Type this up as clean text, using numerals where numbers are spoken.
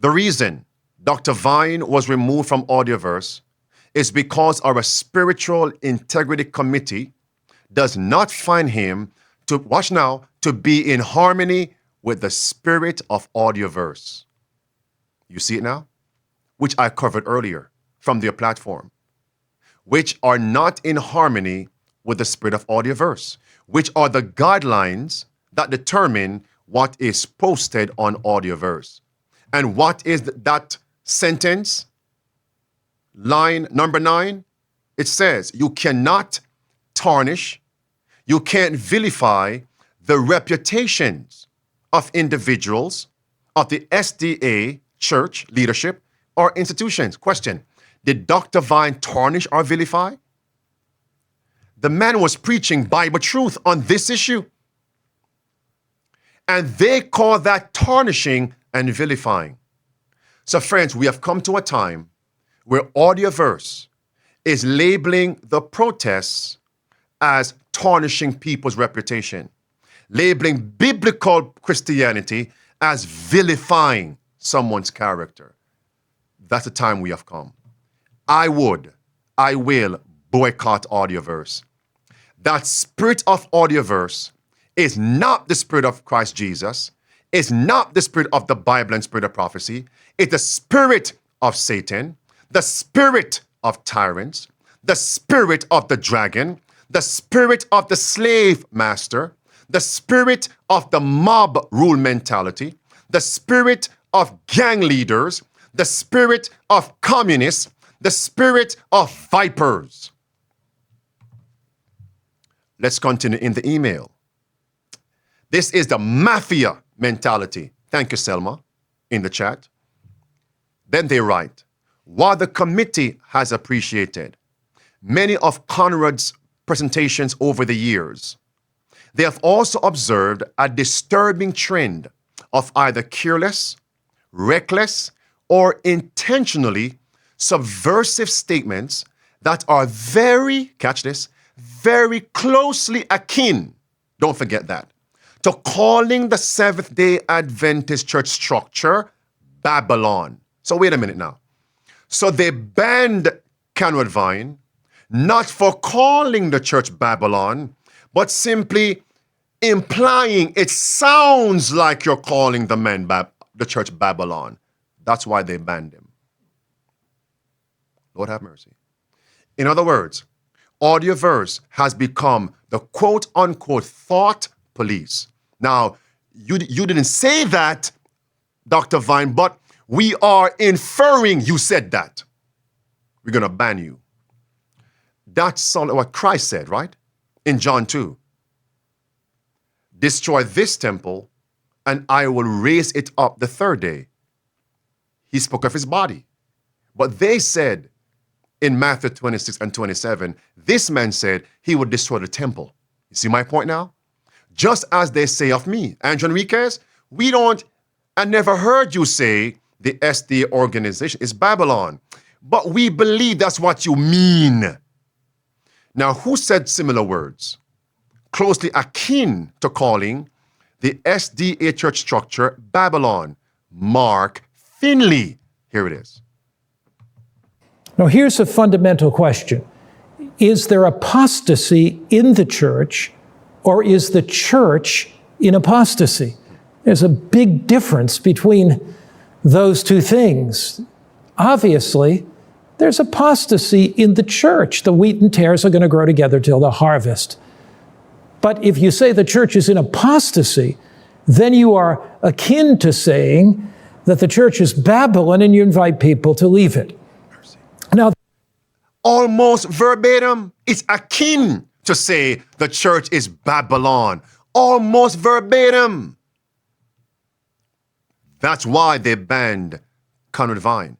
The reason Dr. Vine was removed from Audioverse is because our spiritual integrity committee does not find him to, watch now, to be in harmony with the spirit of Audioverse. You see it now? Which I covered earlier from their platform. Which are not in harmony with the spirit of Audioverse, which are the guidelines that determine what is posted on Audioverse. And what is that sentence? Line number 9, it says, you cannot tarnish, you can't vilify the reputations of individuals, of the SDA church leadership or institutions. Question, did Dr. Vine tarnish or vilify? The man was preaching Bible truth on this issue. And they call that tarnishing and vilifying. So friends, we have come to a time where Audioverse is labeling the protests as tarnishing people's reputation, labeling biblical Christianity as vilifying someone's character. That's the time we have come. I will boycott Audioverse. That spirit of Audioverse is not the spirit of Christ Jesus, is not the spirit of the Bible and spirit of prophecy. It's the spirit of Satan, the spirit of tyrants, the spirit of the dragon, the spirit of the slave master, the spirit of the mob rule mentality, the spirit of gang leaders, the spirit of communists, the spirit of vipers. Let's continue in the email. This is the mafia mentality. Thank you, Selma, in the chat. Then they write, while the committee has appreciated many of Conrad's presentations over the years, they have also observed a disturbing trend of either careless, reckless, or intentionally subversive statements that are very, catch this, very closely akin, don't forget that, to calling the Seventh-day Adventist church structure Babylon. So wait a minute now. So they banned Conrad Vine, not for calling the church Babylon, but simply implying it sounds like you're calling the church Babylon. That's why they banned him. Lord have mercy. In other words, Audioverse has become the quote-unquote thought police. Now, you didn't say that, Dr. Vine, but we are inferring you said that. We're going to ban you. That's what Christ said, right? In John 2. Destroy this temple, and I will raise it up the third day. He spoke of his body. But they said in Matthew 26 and 27, this man said he would destroy the temple. You see my point now? Just as they say of me. Andrew Enriquez, I never heard you say the SDA organization is Babylon, but we believe that's what you mean. Now, who said similar words? Closely akin to calling the SDA church structure Babylon. Mark Finley. Here it is. Now, here's a fundamental question. Is there apostasy in the church, or is the church in apostasy? There's a big difference between those two things. Obviously, there's apostasy in the church. The wheat and tares are going to grow together till the harvest. But if you say the church is in apostasy, then you are akin to saying that the church is Babylon and you invite people to leave it. Now, almost verbatim, it's akin to say the church is Babylon. Almost verbatim. That's why they banned Conrad Vine.